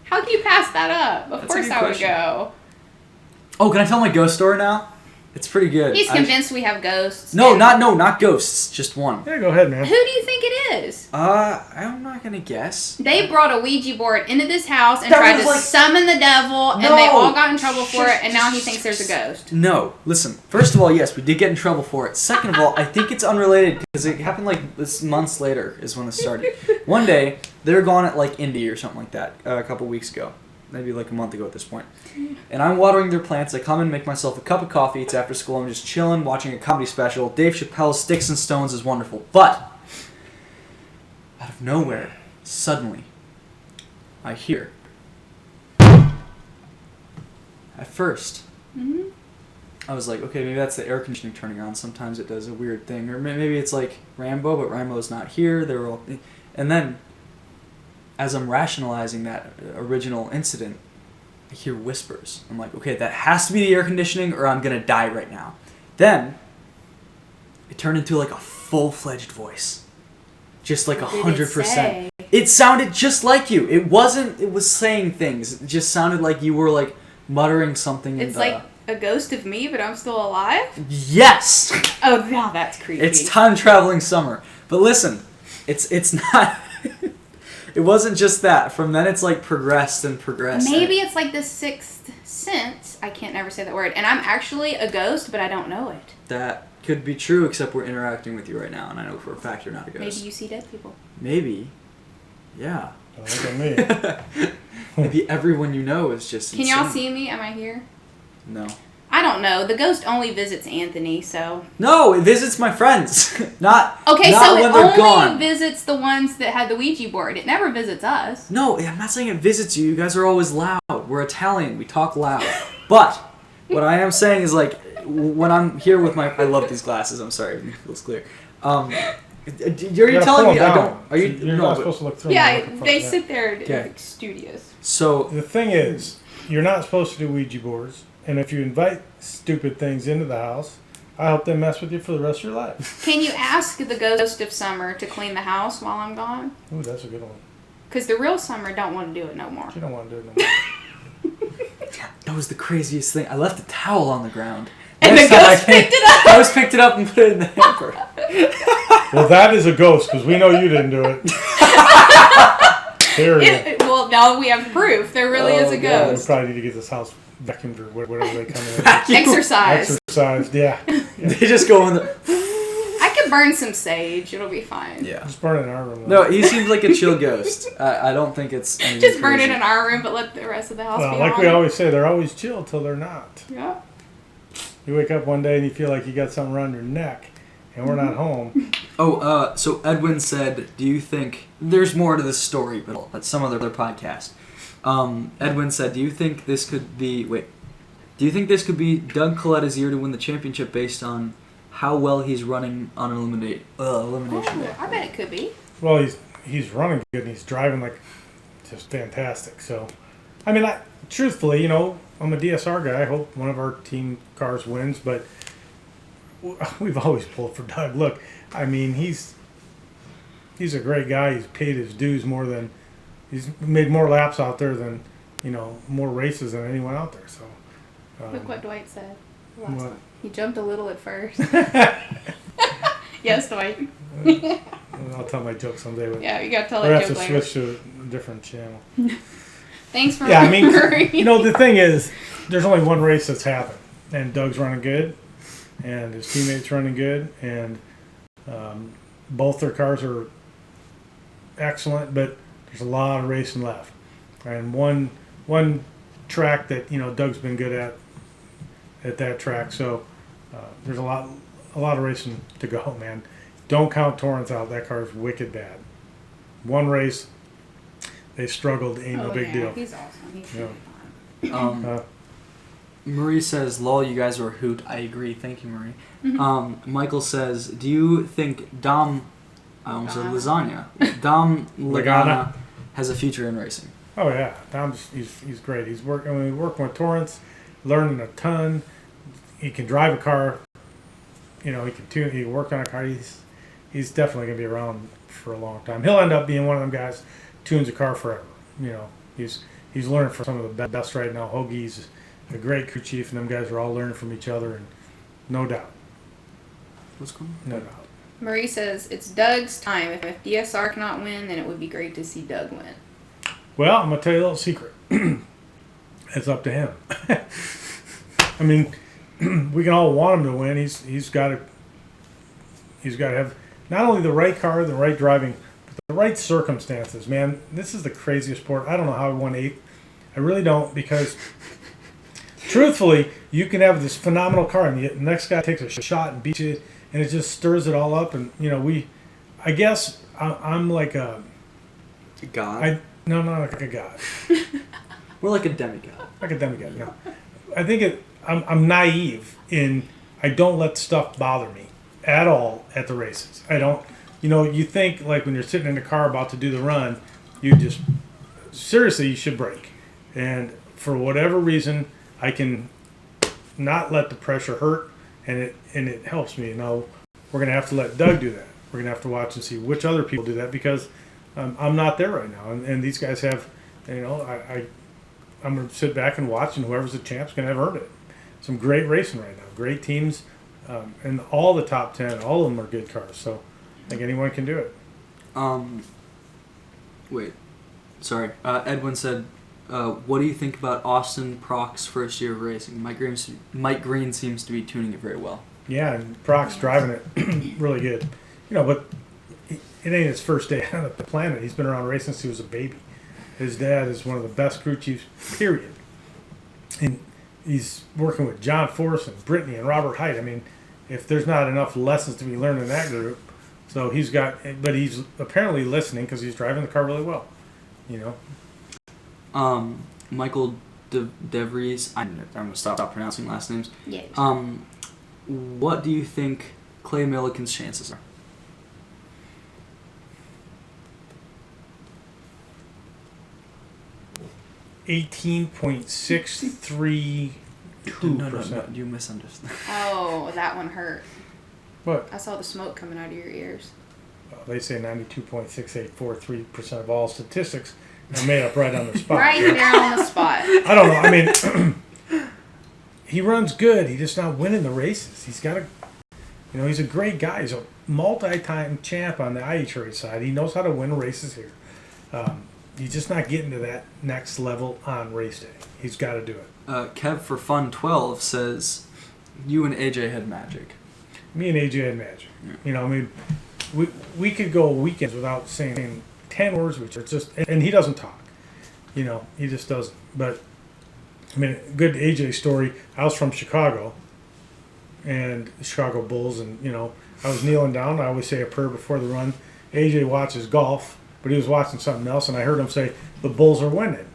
How can you pass that up? Of That's a course good I would question. go. Oh, can I tell my ghost story now? It's pretty good. He's convinced we have ghosts. No, And not ghosts. Just one. Yeah, go ahead, man. Who do you think it is? I'm not gonna guess. They brought a Ouija board into this house and That tried was to like- summon the devil, and No. they all got in trouble for it, and now he thinks there's a ghost. No, listen. First of all, yes, we did get in trouble for it. Second of all, I think it's unrelated because it happened like this months later is when this started. One day, they were gone at like Indy or something like that a couple weeks ago. Maybe like a month ago at this point. And I'm watering their plants. I come and make myself a cup of coffee. It's after school. I'm just chilling, watching a comedy special. Dave Chappelle's Sticks and Stones is wonderful. But, out of nowhere, suddenly, I hear. At first, I was like, okay, maybe that's the air conditioning turning on. Sometimes it does a weird thing. Or maybe it's like Rambo, but Rambo's not here. They were all... And then, as I'm rationalizing that original incident, I hear whispers. I'm like, okay, that has to be the air conditioning or I'm going to die right now. Then, it turned into like a full-fledged voice. Just like What did it 100%. say? It sounded just like you. It wasn't. It was saying things. It just sounded like you were like muttering something. It's like a ghost of me, but I'm still alive? Yes! Oh, now that's creepy. It's time-traveling summer. But listen, it's not... It wasn't just that. From then it's like progressed and progressed. Maybe it's like the sixth sense. I can't never say that word. And I'm actually a ghost, but I don't know it. That could be true, except we're interacting with you right now, and I know for a fact you're not a ghost. Maybe you see dead people. Maybe. Yeah. Don't look at me. Maybe everyone you know is just Can insane. y'all see me? Am I here? No. I don't know. The ghost only visits Anthony, so... No, it visits my friends. not Okay, not so when it they're only gone. visits the ones that had the Ouija board. It never visits us. No, I'm not saying it visits you. You guys are always loud. We're Italian. We talk loud. But what I am saying is, like, when I'm here with my... I love these glasses. I'm sorry. It feels clear. Are you telling me I don't... Are you... You're no, not but- supposed to look through Yeah, them. they sit there Okay. like studious. So... The thing is, you're not supposed to do Ouija boards. And if you invite stupid things into the house, I hope they mess with you for the rest of your life. Can you ask the ghost of Summer to clean the house while I'm gone? Ooh, that's a good one. Because the real Summer don't want to do it no more. You don't want to do it no more. That was the craziest thing. I left a towel on the ground. And Next the time ghost picked it up. I just picked it up and put it in the hamper. Well, that is a ghost, because we know you didn't do it. Period. Well, now we have proof. There really is a We ghost. probably need to get this house vacuumed or whatever they come in. Exercise. Exercised, yeah. They just go in the... I could burn some sage. It'll be fine. Yeah. Just burn it in our room. No, he seems like a chill ghost. I don't think it's anything Just burn crazy. it in our room, but let the rest of the house Well, be like on. we always say, they're always chill till they're not. Yeah. You wake up one day and you feel like you got something around your neck, and we're not home. Oh, so Edwin said, do you think... There's more to this story, but at some other podcast. Edwin said, do you think this could be... Wait. Do you think this could be Doug Coletta's year to win the championship based on how well he's running on elimination day? I bet it could be. Well, he's running good and he's driving like just fantastic. So, I mean, truthfully, you know, I'm a DSR guy. I hope one of our team cars wins, but we've always pulled for Doug. Look, I mean, he's a great guy. He's paid his dues more than he's made more laps out there than, you know, more races than anyone out there. So, Look what Dwight said. what? He jumped a little at first. Yes, Dwight. I'll tell my joke someday. But Yeah, you gotta tell we'll that have joke to later. switch to a different channel. Thanks for Yeah, I mean, remembering. you know, the thing is, there's only one race that's happened, and Doug's running good, and his teammates running good, and both their cars are excellent, but there's a lot of racing left. And one track that, you know, Doug's been good at that track, so there's a lot of racing to go, man. Don't count Torrance out. That car's wicked bad. One race, they struggled. Ain't no big deal. He's awesome. He's Yeah. really fun. Marie says, lol, you guys are a hoot. I agree. Thank you, Marie. Mm-hmm. Michael says, do you think Dom... I almost said lasagna. Dom Lagana Lagana. has a future in racing. Oh yeah, Tom's he's great. He's working with Torrance, learning a ton. He can drive a car. You know, he can tune. He can work on a car. He's definitely gonna be around for a long time. He'll end up being one of them guys tunes a car forever. You know, he's learning from some of the best right now. Hoagie's a great crew chief, and them guys are all learning from each other, and no doubt, What's going on? no doubt. Marie says, it's Doug's time. If DSR cannot win, then it would be great to see Doug win. Well, I'm gonna tell you a little secret. It's up to him. I mean, we can all want him to win. He's got to have not only the right car, the right driving, but the right circumstances. Man, this is the craziest sport. I don't know how he won 8th. I really don't, because truthfully, you can have this phenomenal car, and the next guy takes a shot and beats you, and it just stirs it all up. And you know, I guess I'm like a God? no, not like a god. We're like a demigod. Like a demigod, no. I think I'm naive in I don't let stuff bother me at all at the races. I don't, you know, you think like when you're sitting in the car about to do the run, you just, seriously, you should brake. And for whatever reason, I can not let the pressure hurt, and it helps me. Now, we're going to have to let Doug do that. We're going to have to watch and see which other people do that, because I'm not there right now, and these guys have, I'm going to sit back and watch, and whoever's the champ's going to have earned it. Some great racing right now, great teams, and all the top 10, all of them are good cars. So I think anyone can do it. Wait, sorry. Edwin said, "What do you think about Austin Proc's first year of racing? Mike Green seems to be tuning it very well." Yeah, and Proc's driving it really good. But it ain't his first day on the planet. He's been around racing since he was a baby. His dad is one of the best crew chiefs, period. And he's working with John Force and Brittany and Robert Height. I mean, if there's not enough lessons to be learned in that group, so he's apparently listening because he's driving the car really well. Michael DeVries. I'm gonna stop pronouncing last names. Yeah. What do you think Clay Millican's chances are? 18.632%. No, you misunderstood. Oh, that one hurt. What? I saw the smoke coming out of your ears. They say 92.6843% of all statistics are made up right on the spot. Right there on the spot. I don't know. I mean, he runs good. He's just not winning the races. He's got he's a great guy. He's a multi-time champ on the IHRA side. He knows how to win races here. He's just not getting to that next level on race day. He's got to do it. Kev for Fun 12 says, "You and AJ had magic." Me and AJ had magic. Yeah. We could go weekends without saying 10 words, which are just, and he doesn't talk. He just doesn't. But good AJ story. I was from Chicago, and the Chicago Bulls, and I was kneeling down. I always say a prayer before the run. AJ watches golf, but he was watching something else, and I heard him say the Bulls are winning.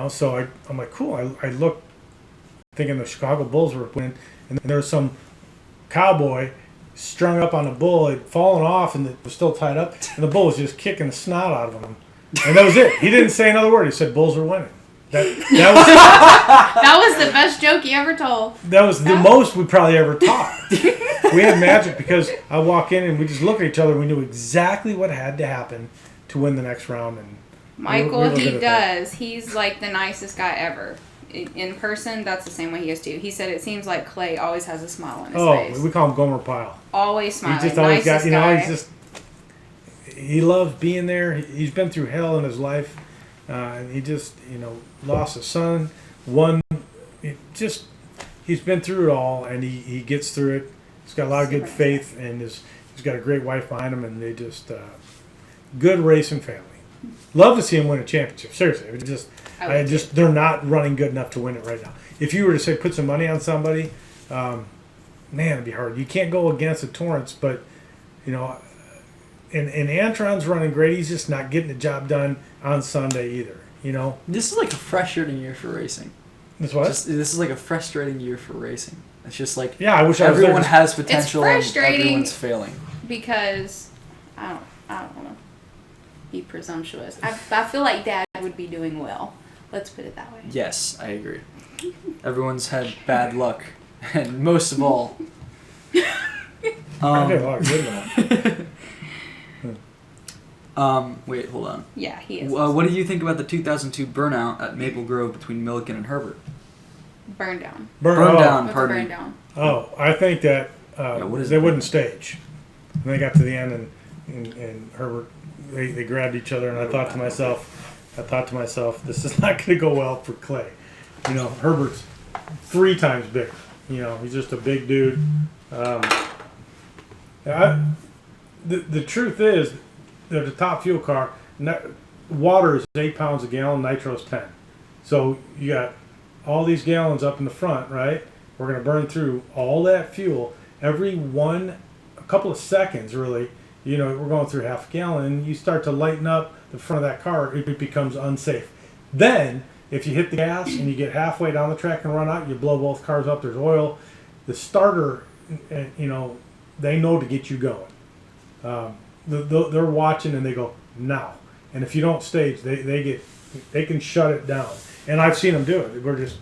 So I'm like, cool. I looked, thinking the Chicago Bulls were winning, and there was some cowboy strung up on a bull. Had fallen off, and it was still tied up, and the bull was just kicking the snot out of him. And that was it. He didn't say another word. He said, "Bulls are winning." That was the best joke you ever told. That was the most we probably ever talked. We had magic because I walk in and we just look at each other. And we knew exactly what had to happen to win the next round. And Michael, he does. He's like the nicest guy ever. In person, that's the same way he is too. He said it seems like Clay always has a smile on his face. Oh, we call him Gomer Pyle. Always smiling. He just always got, he loves being there. He's been through hell in his life. And he just, lost a son. He's been through it all, and he gets through it. He's got a lot of good faith, and he's got a great wife behind him, and they just, good racing family. Love to see him win a championship. Seriously, they're not running good enough to win it right now. If you were to say put some money on somebody, man, it'd be hard. You can't go against the Torrance, but and Antron's running great. He's just not getting the job done on Sunday either. This is like a frustrating year for racing. This what? This is like a frustrating year for racing. It's just like I wish everyone has potential and it's frustrating everyone's failing. Because I don't want to be presumptuous. I feel like Dad would be doing well. Let's put it that way. Yes, I agree. Everyone's had bad luck, and most of all, I did a lot of good luck. Wait, hold on. Yeah, he is. What do you think about the 2002 burnout at Maple Grove between Millican and Herbert? Burn down. Burn down. What's Pardon burn me. down? Oh, I think that they wouldn't stage. And they got to the end, and Herbert, they grabbed each other, and I thought to myself, this is not going to go well for Clay. Herbert's 3 times bigger. He's just a big dude. The truth is, the top fuel car, water is 8 pounds a gallon, nitro is 10. So you got all these gallons up in the front, right? We're going to burn through all that fuel every a couple of seconds, really. We're going through half a gallon, and you start to lighten up the front of that car, it becomes unsafe. Then, if you hit the gas and you get halfway down the track and run out, you blow both cars up, there's oil. The starter, they know to get you going. They're watching and they go, now. And if you don't stage, they can shut it down. And I've seen them do it. We're just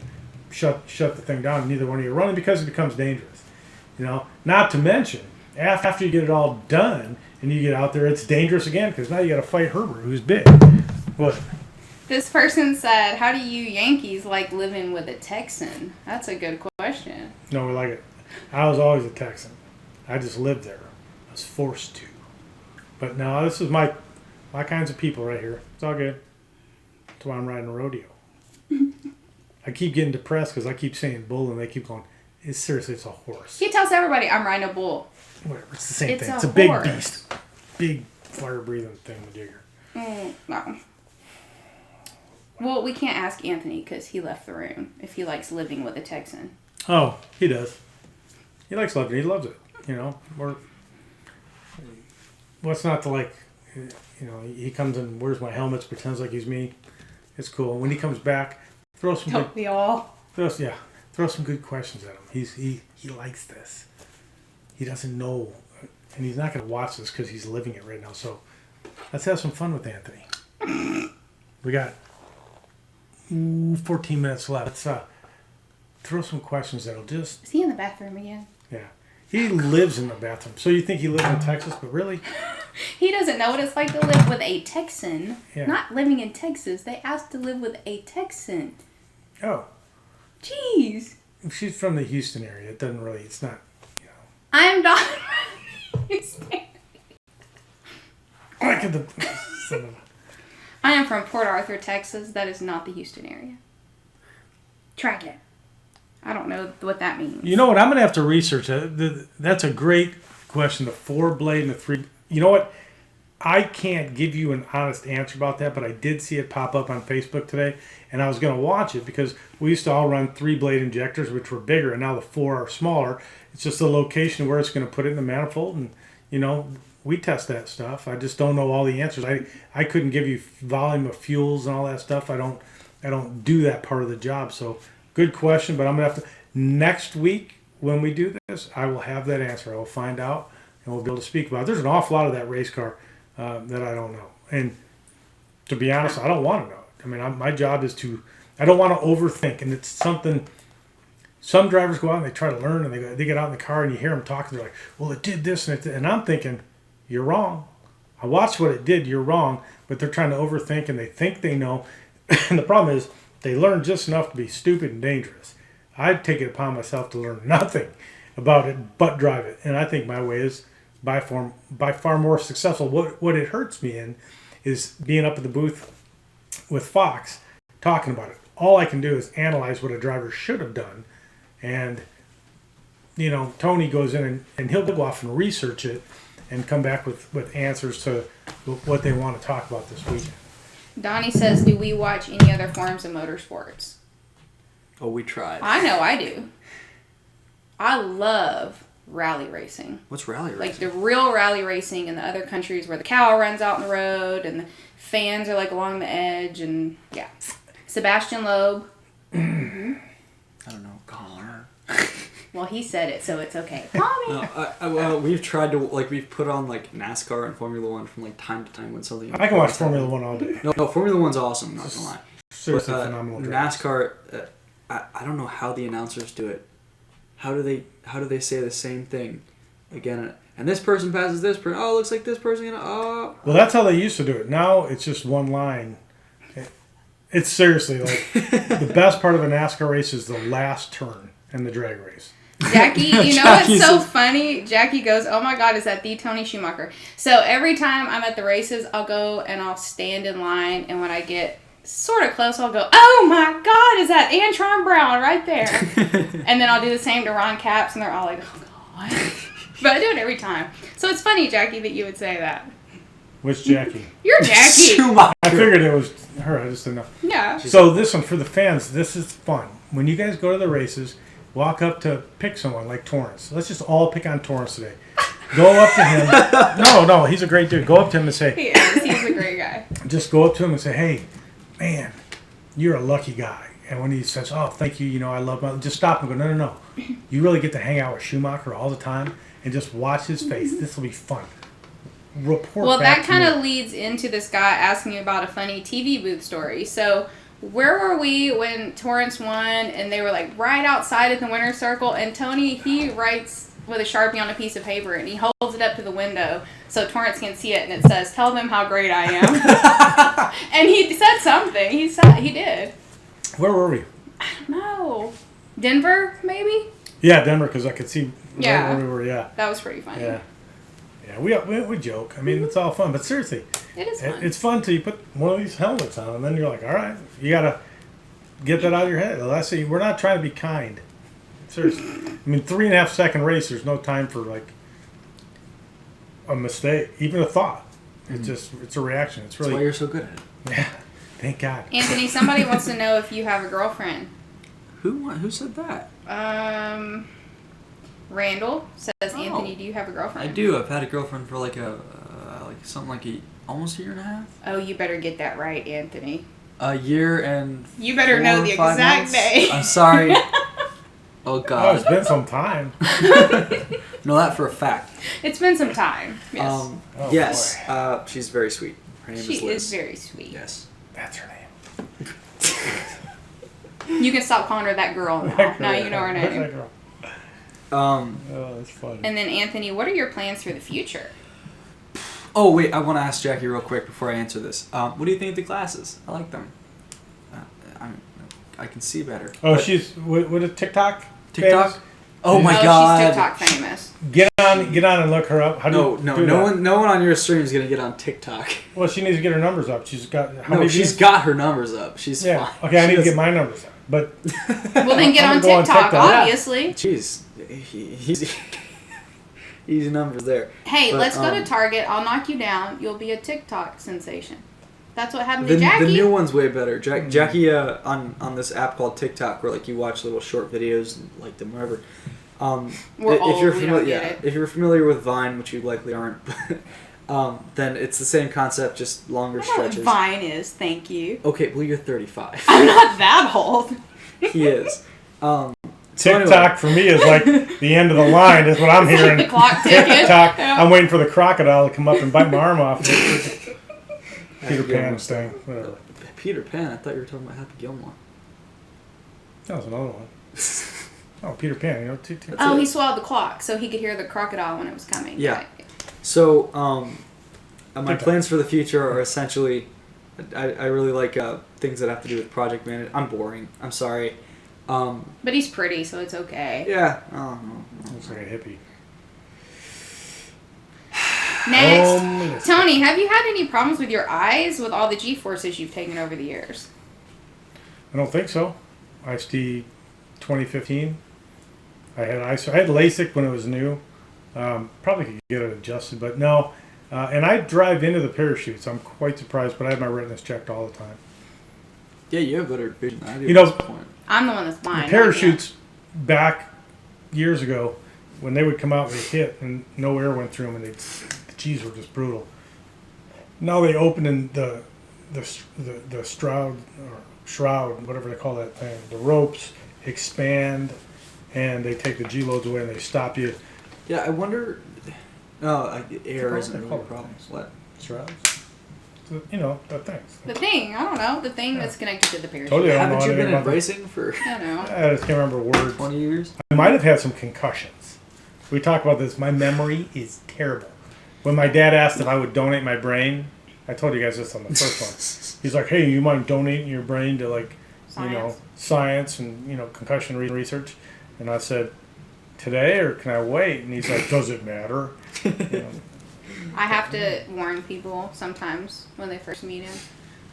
shut the thing down. Neither one of you are running because it becomes dangerous. Not to mention, after you get it all done and you get out there, it's dangerous again because now you got to fight Herbert, who's big. What? This person said, how do you Yankees like living with a Texan? That's a good question. No, we like it. I was always a Texan. I just lived there. I was forced to. But no, this is my kinds of people right here. It's all good. That's why I'm riding a rodeo. I keep getting depressed because I keep saying bull and they keep going, seriously, it's a horse. He tells everybody, I'm riding a bull. Whatever, it's the same It's thing. a It's a big horse. beast. Big fire-breathing thingamajigger. No. Well, we can't ask Anthony because he left the room if he likes living with a Texan. Oh, he does. He likes living. He loves it. You know, what's not to like? You know, he comes and wears my helmets, pretends like he's me. It's cool. When he comes back, throw some Don't we all? throw some good questions at him. He likes this. He doesn't know, and he's not going to watch this because he's living it right now. So let's have some fun with Anthony. We got 14 minutes left. Let's throw some questions that'll just. Is he in the bathroom again? Yeah. He lives in the bathroom. So you think he lives in Texas, but really? He doesn't know what it's like to live with a Texan. Yeah. Not living in Texas. They asked to live with a Texan. Oh. Jeez. She's from the Houston area. It doesn't really, it's not, you know. I'm not. Back at the. I am from Port Arthur, Texas. That is not the Houston area. Track it. I don't know what that means. You know what? I'm going to have to research it. That's a great question. The 4-blade and the 3. You know what? I can't give you an honest answer about that, but I did see it pop up on Facebook today, and I was going to watch it because we used to all run 3-blade injectors, which were bigger, and now the 4 are smaller. It's just the location where it's going to put it in the manifold, and, you know, we test that stuff. I just don't know all the answers. I couldn't give you volume of fuels and all that stuff. I don't do that part of the job, so good question, but I'm going to have to, next week when we do this, I will have that answer. I will find out, and we'll be able to speak about it. There's an awful lot of that race car that I don't know. And to be honest, I don't want to know it. I mean, my job is I don't want to overthink, and it's something, some drivers go out and they try to learn, and they get out in the car, and you hear them talking, they're like, well, it did this, and I'm thinking, you're wrong. I watched what it did, you're wrong, but they're trying to overthink, and they think they know, and the problem is, they learn just enough to be stupid and dangerous. I'd take it upon myself to learn nothing about it but drive it. And I think my way is by far more successful. What it hurts me in is being up at the booth with Fox talking about it. All I can do is analyze what a driver should have done. And, you know, Tony goes in and he'll go off and research it and come back with answers to what they want to talk about this weekend. Donnie says, do we watch any other forms of motorsports? Oh, we tried. I know I do. I love rally racing. What's rally racing? Like the real rally racing in the other countries where the cow runs out in the road and the fans are like along the edge and yeah. Sebastian Loeb. I don't know. Call her. Well, he said it, so it's okay. Call me. No, we've tried to, like, we've put on, like, NASCAR and Formula One from, like, time to time when something... I can watch Formula One all day. No, Formula One's awesome, not gonna lie. Seriously But, phenomenal drivers. NASCAR, I don't know how the announcers do it. How do they say the same thing again? And this person passes this person. Oh, it looks like this person. Oh. Well, that's how they used to do it. Now it's just one line. It's seriously like the best part of a NASCAR race is the last turn in the drag race. Jackie, you know what's so funny? Jackie goes, oh my God, is that the Tony Schumacher? So every time I'm at the races, I'll go and I'll stand in line, and when I get sort of close, I'll go, oh my God, is that Antron Brown right there? And then I'll do the same to Ron Capps, and they're all like, oh God. But I do it every time. So it's funny, Jackie, that you would say that. Which Jackie? You're Jackie. Schumacher. I figured it was her. I just didn't know. Yeah. So this one, for the fans, this is fun. When you guys go to the races, walk up to pick someone like Torrance. Let's just all pick on Torrance today. Go up to him. No, he's a great dude. Go up to him and say... He is. He's a great guy. Just go up to him and say, hey, man, you're a lucky guy. And when he says, oh, thank you, you know, I love my... Just stop and go, no. You really get to hang out with Schumacher all the time and just watch his face. This will be fun. Report well, back that kind to of leads into this guy asking about a funny TV booth story. So, where were we when Torrance won and they were like right outside at the winner's circle? And Tony, he writes with a Sharpie on a piece of paper, and he holds it up to the window so Torrance can see it, and it says, "Tell them how great I am." And he said something. He did. Where were we? I don't know. Denver, maybe? Yeah, Denver, because I could see Yeah. where we were. Yeah. That was pretty funny. Yeah. Yeah, we joke. I mean, it's all fun. But seriously, It is fun. it's fun till you put one of these helmets on, and then you're like, all right, you got to get that out of your head. We're not trying to be kind. Seriously. I mean, 3.5 second race, there's no time for, like, a mistake, even a thought. It's a reaction. It's That's really. why you're so good at it. Yeah. Thank God. Anthony, somebody wants to know if you have a girlfriend. Who said that? Randall says, Anthony, do you have a girlfriend? I do. I've had a girlfriend for like almost a year and a half. Oh, you better get that right, Anthony. A year and. You better know the 4 or 5 exact months. day. I'm sorry. Oh Oh, God. it's been some time. Know that for a fact. It's been some time. Yes. Oh, Yes. She's very sweet. Her name She is Liz. is very sweet. Yes. That's her name. You can stop calling her that girl now. That Now girl. you know her Where's name. that girl? Um. Oh, that's funny. And then, Anthony, what are your plans for the future? Oh wait, I want to ask Jackie real quick before I answer this. What do you think of the glasses? I like them. I can see better. Oh, But she's what is TikTok? TikTok. famous? Oh my She's God. TikTok famous. Get on and look her up. How do you do that? No one on your stream is gonna get on TikTok. Well, she needs to get her numbers up. She's got how No, many she's views? got her numbers up. She's Yeah. fine. Okay, I She need to get doesn't- my numbers up. But Well, then get I'm on gonna go on TikTok, TikTok. obviously. Jeez, he's easy numbers there. Hey, But, let's go to Target. I'll knock you down. You'll be a TikTok sensation. That's what happened The to Jackie. new one's way better. Jackie on this app called TikTok, where like you watch little short videos and like them whatever. We're if old, you're we familiar, don't get it. if you're familiar with Vine, which you likely aren't, then it's the same concept, just longer I know what stretches. Vine is, thank you. Okay, well you're 35. I'm not that old. He is. So TikTok anyway. for me is like the end of the line. Is what I'm It's like hearing. the clock ticking. TikTok. Yeah. I'm waiting for the crocodile to come up and bite my arm off. Peter Pan Gilmore. thing. Whatever. Peter Pan. I thought you were talking about Happy Gilmore. That was another one. Oh, Peter Pan. You know, Oh, it. he swallowed the clock, so he could hear the crocodile when it was coming. Yeah. Right. So, my TikTok. plans for the future are essentially, I really like things that have to do with project management. I'm boring. I'm sorry. But he's pretty, so it's okay. Yeah. Oh, no. Looks like a hippie. Next. Tony, have you had any problems with your eyes with all the G-forces you've taken over the years? I don't think so. IST 2015. I had LASIK when it was new. Probably could get it adjusted, but no. And I drive into the parachutes. I'm quite surprised, but I have my retinas checked all the time. Yeah, you have better vision than I do. You know, at this point. I'm the one that's blind. The parachutes back years ago, when they would come out, they hit and no air went through them, and the G's were just brutal. Now they open in the shroud, whatever they call that thing. The ropes expand, and they take the G loads away, and they stop you. Yeah, I wonder. No, air isn't really a called problem. What? Shrouds. You know, that thing. The thing, I don't know. The thing that's connected to the parachute. Told you I don't know Haven't you anything been in about that. racing for I don't know. I just can't remember words. 20 years? I might have had some concussions. We talked about this. My memory is terrible. When my dad asked if I would donate my brain, I told you guys this on the first one. He's like, "Hey, you mind donating your brain to science and concussion research?" And I said, "Today or can I wait?" And he's like, "Does it matter?" You know. I have to warn people sometimes when they first meet him.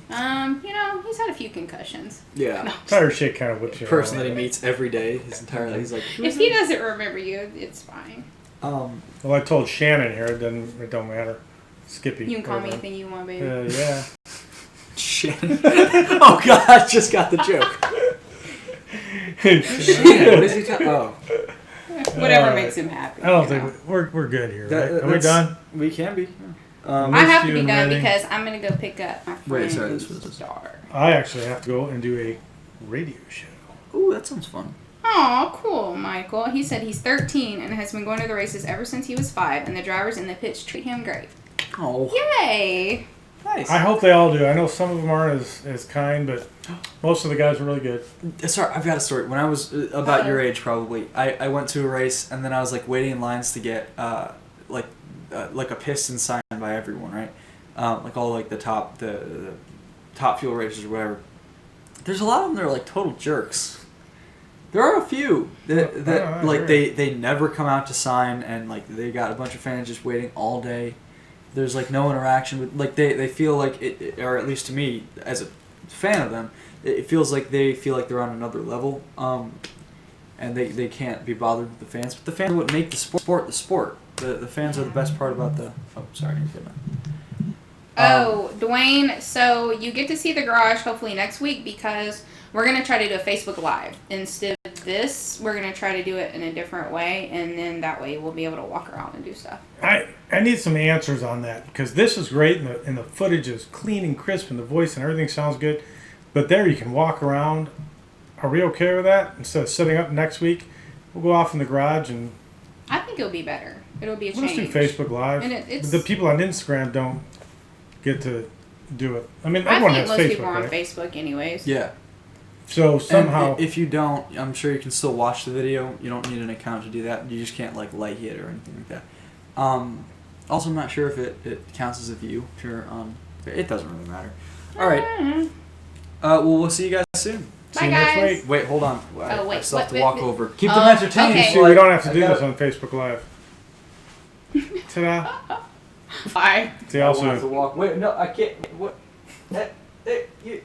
He's had a few concussions. Yeah. Tire shit kind of whips you Person around. that he meets every day, his entire life. He's like, If he doesn't remember you, it's fine. Well, I told Shannon here it don't matter. Skippy. You can call me whatever. anything you want, baby. Yeah. Shannon. Oh God, I just got the joke. Shannon, what is he talking? Oh, Whatever makes him happy. I don't you know. think we're good here. That- Right? Are we that's- done? we can be. I have to you be and done Randy. because I'm going to go pick up my friend's Wait, sorry, this was- star. I actually have to go and do a radio show. Ooh, that sounds fun. Oh, cool, Michael. He said he's 13 and has been going to the races ever since he was 5, and the drivers in the pits treat him great. Oh, Yay! Nice. I hope they all do. I know some of them aren't as kind, but most of the guys are really good. Sorry, I've got a story. When I was about your age, probably, I went to a race and then I was like waiting in lines to get like a piston signed by everyone, right? Like all like the top fuel racers or whatever. There's a lot of them that are like total jerks. There are a few that like they never come out to sign, and like they got a bunch of fans just waiting all day. There's like no interaction with, like they feel like it, or at least to me as a fan of them, it feels like they feel like they're on another level, and they can't be bothered with the fans. But the fans are what make the sport the sport. The fans are the best part about the. Oh, sorry. Dwayne, so you get to see the garage hopefully next week, because we're going to try to do a Facebook Live. Instead of this, we're going to try to do it in a different way, and then that way we'll be able to walk around and do stuff. I need some answers on that, because this is great, and the footage is clean and crisp, and the voice and everything sounds good. But there you can walk around. Are we okay with that? Instead of setting up next week, we'll go off in the garage and... I think it'll be better. It'll be a change. change. Let's do Facebook Live. And the people on Instagram don't get to do it. I mean, I everyone think has most Facebook, people are on right? Facebook anyways. Yeah. So somehow... And if you don't, I'm sure you can still watch the video. You don't need an account to do that. You just can't like it or anything like that. Also, I'm not sure if it counts as a view. If you're on... It doesn't really matter. All right. Well, we'll see you guys soon. Bye, see you guys. next week. Wait, hold on. I still have to walk over. Keep them entertained. Okay. See, we don't have to do this on Facebook Live. Ta-da. Bye. See you all I have to soon. walk. Wait, no, I can't. What? You...